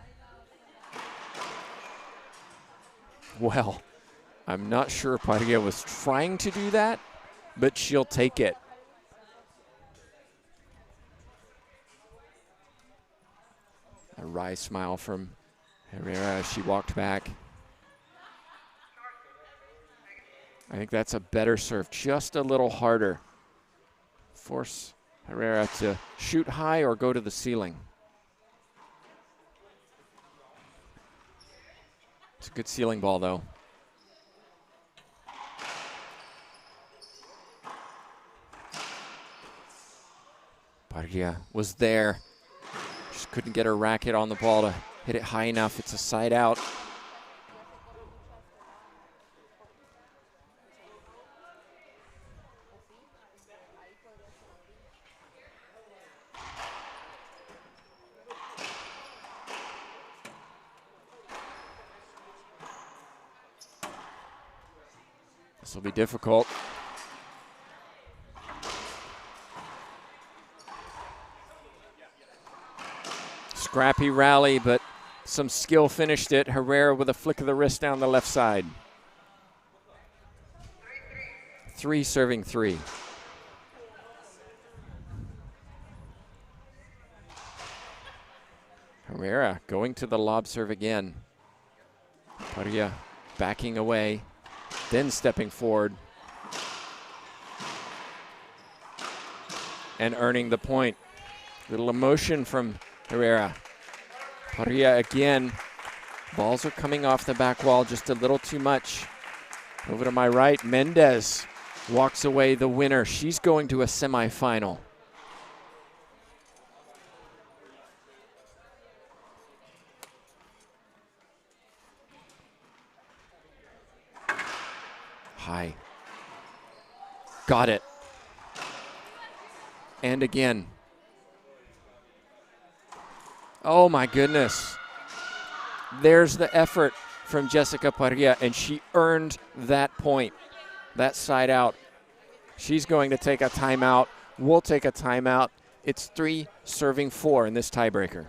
Well, I'm not sure Parrilla was trying to do that, but she'll take it. A wry smile from Herrera as she walked back. I think that's a better serve, just a little harder. Force Herrera to shoot high or go to the ceiling. It's a good ceiling ball, though. Parrilla was there. Just couldn't get her racket on the ball to hit it high enough. It's a side out. This will be difficult. Scrappy rally, but some skill finished it. Herrera with a flick of the wrist down the left side. 3 serving 3. Herrera going to the lob serve again. Parrilla backing away, then stepping forward and earning the point. Little emotion from Herrera. Parrilla again. Balls are coming off the back wall just a little too much. Over to my right, Mendez walks away the winner. She's going to a semifinal. High. Got it. And again. Oh my goodness. There's the effort from Jessica Parrilla, and she earned that point, that side out. She's going to take a timeout. We'll take a timeout. It's 3 serving 4 in this tiebreaker.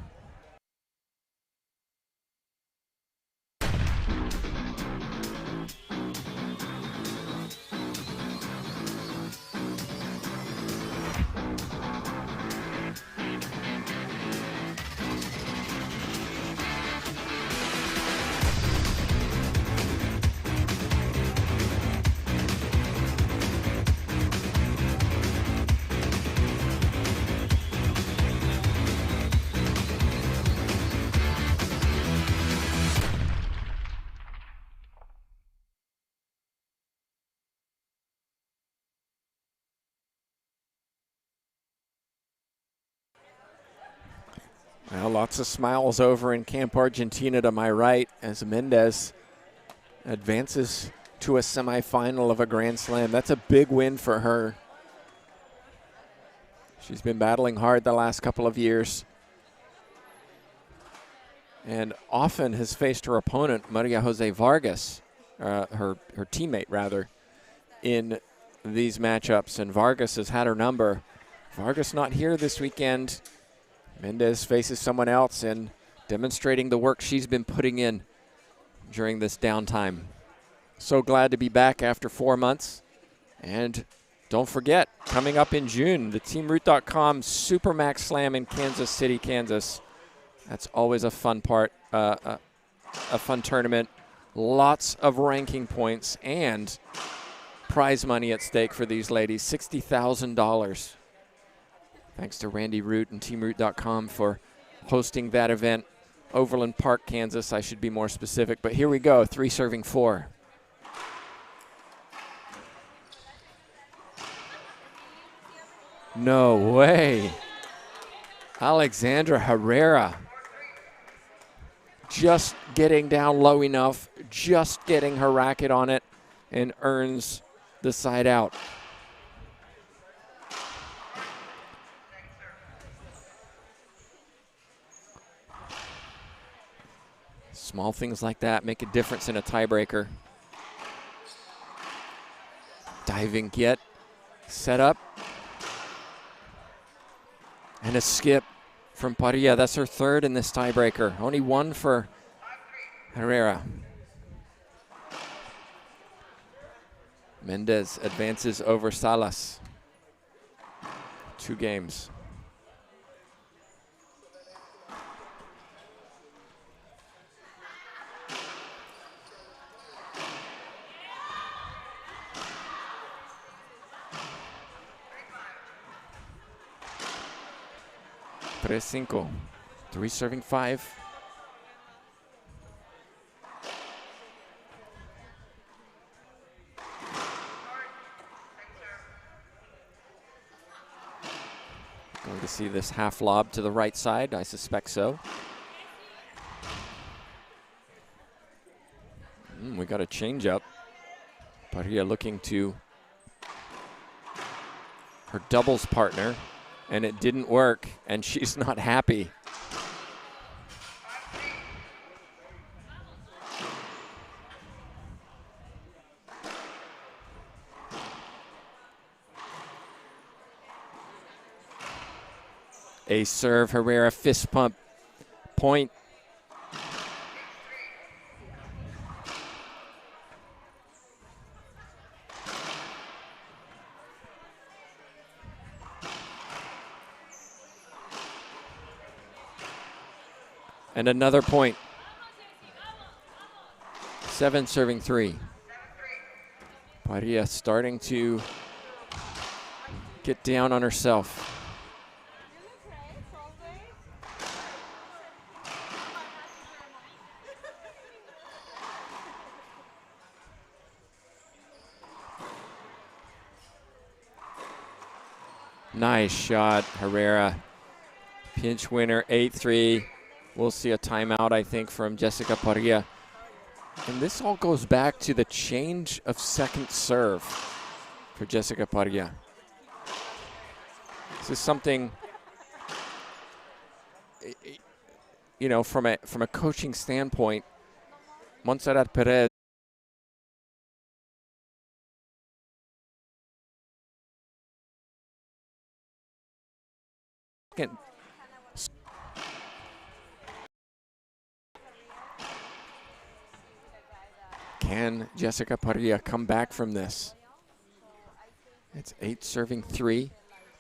Well, lots of smiles over in Camp Argentina to my right as Mendez advances to a semifinal of a Grand Slam. That's a big win for her. She's been battling hard the last couple of years and often has faced her opponent, Maria Jose Vargas, her teammate rather, in these matchups, and Vargas has had her number. Vargas not here this weekend. Mendez faces someone else and demonstrating the work she's been putting in during this downtime. So glad to be back after 4 months. And don't forget, coming up in June, the TeamRoot.com Supermax Slam in Kansas City, Kansas. That's always a fun part, a fun tournament. Lots of ranking points and prize money at stake for these ladies, $60,000. Thanks to Randy Root and TeamRoot.com for hosting that event. Overland Park, Kansas, I should be more specific. But here we go, 3 serving 4. No way. Alexandra Herrera just getting down low enough, just getting her racket on it, and earns the side out. Small things like that make a difference in a tiebreaker. Diving get, set up, and a skip from Parrilla. That's her 3rd in this tiebreaker. Only 1 for Herrera. Mendez advances over Salas. 2 games. Tres cinco. 3 serving 5. Going to see this half lob to the right side. I suspect so. We got a change up. Parrilla looking to her doubles partner, and it didn't work, and she's not happy. A serve, Herrera fist pump, point. And another point. 7 serving 3. Parrilla starting to get down on herself. Nice shot, Herrera. Pinch winner, 8-3. We'll see a timeout, I think, from Jessica Parrilla. And this all goes back to the change of second serve for Jessica Parrilla. This is something, you know, from a coaching standpoint, Montserrat Perez Can Jessica Parrilla come back from this? It's 8 serving 3.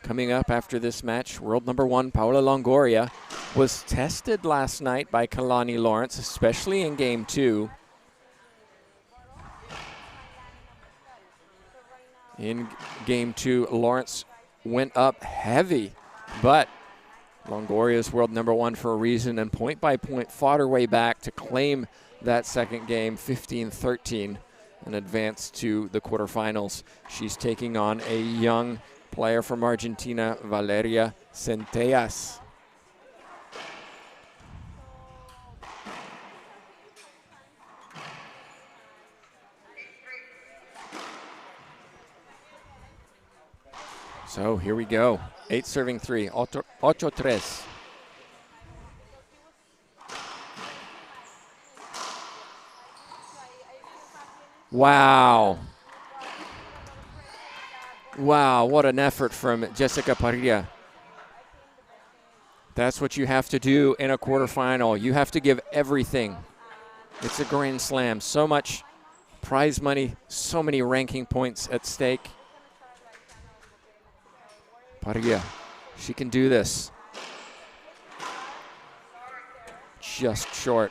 Coming up after this match, world number 1, Paula Longoria, was tested last night by Kalani Lawrence, especially in game 2. In game 2, Lawrence went up heavy, but Longoria's world number 1 for a reason, and point by point fought her way back to claim that second game, 15-13, and advance to the quarterfinals. She's taking on a young player from Argentina, Valeria Centellas. So here we go. 8 serving 3, 8-3. Wow. Wow, what an effort from Jessica Parrilla. That's what you have to do in a quarterfinal. You have to give everything. It's a grand slam. So much prize money, so many ranking points at stake. Parrilla, she can do this. Just short.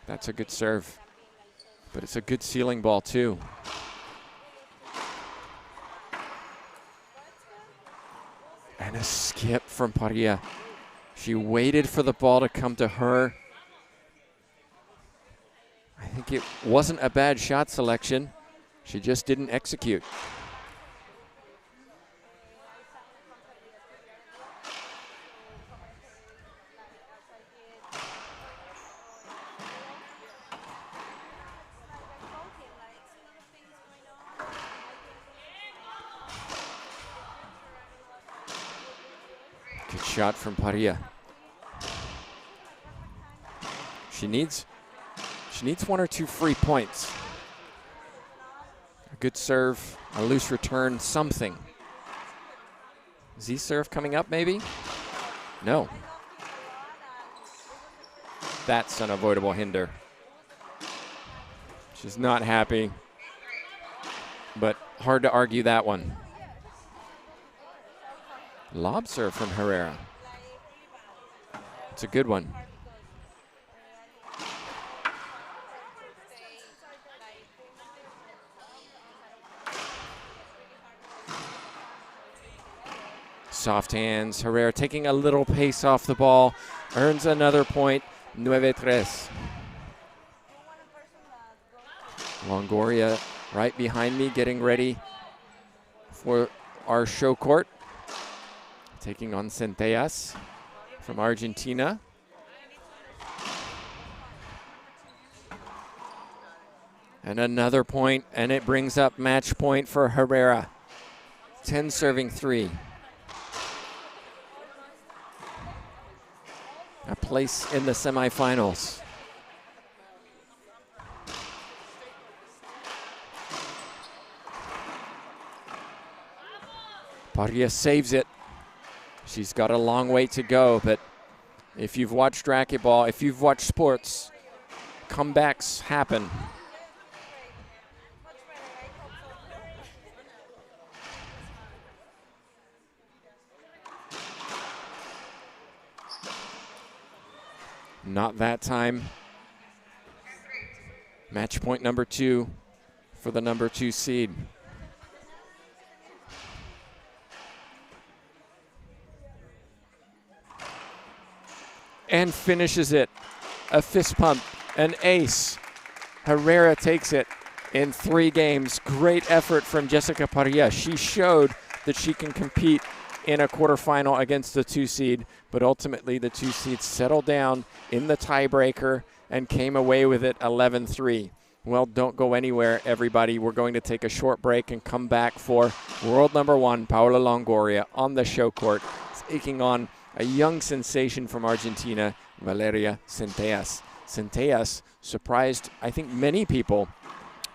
That's a good serve, but it's a good ceiling ball too. And a skip from Parrilla. She waited for the ball to come to her. I think it wasn't a bad shot selection. She just didn't execute. Good shot from Parrilla. She needs 1 or 2 free points. A good serve, a loose return, something. Z serve coming up maybe? No. That's an avoidable hinder. She's not happy, but hard to argue that one. Lob serve from Herrera. It's a good one. Soft hands. Herrera taking a little pace off the ball. Earns another point. 9-3. Longoria right behind me, getting ready for our show court. Taking on Centellas from Argentina. And another point, and it brings up match point for Herrera. 10 serving 3. A place in the semifinals. Parrilla saves it. She's got a long way to go, but if you've watched racquetball, if you've watched sports, comebacks happen. Not that time. Match point number 2 for the number 2 seed. And finishes it. A fist pump, an ace. Herrera takes it in 3 games. Great effort from Jessica Parrilla. She showed that she can compete in a quarterfinal against the 2 seed, but ultimately the 2 seed settled down in the tiebreaker and came away with it 11-3. Well, don't go anywhere, everybody. We're going to take a short break and come back for world number 1, Paola Longoria, on the show court, taking on a young sensation from Argentina, Valeria Centellas. Centellas surprised, I think, many people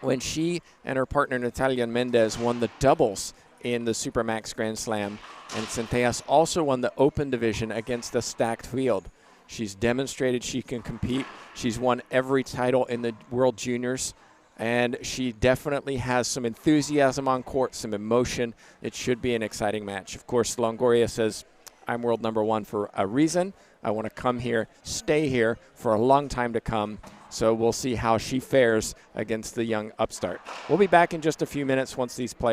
when she and her partner Natalia Mendez won the doubles in the Supermax Grand Slam. And Centellas also won the open division against a stacked field. She's demonstrated she can compete. She's won every title in the World Juniors. And she definitely has some enthusiasm on court, some emotion. It should be an exciting match. Of course, Longoria says, I'm world number 1 for a reason. I want to come here, stay here for a long time to come. So we'll see how she fares against the young upstart. We'll be back in just a few minutes once these players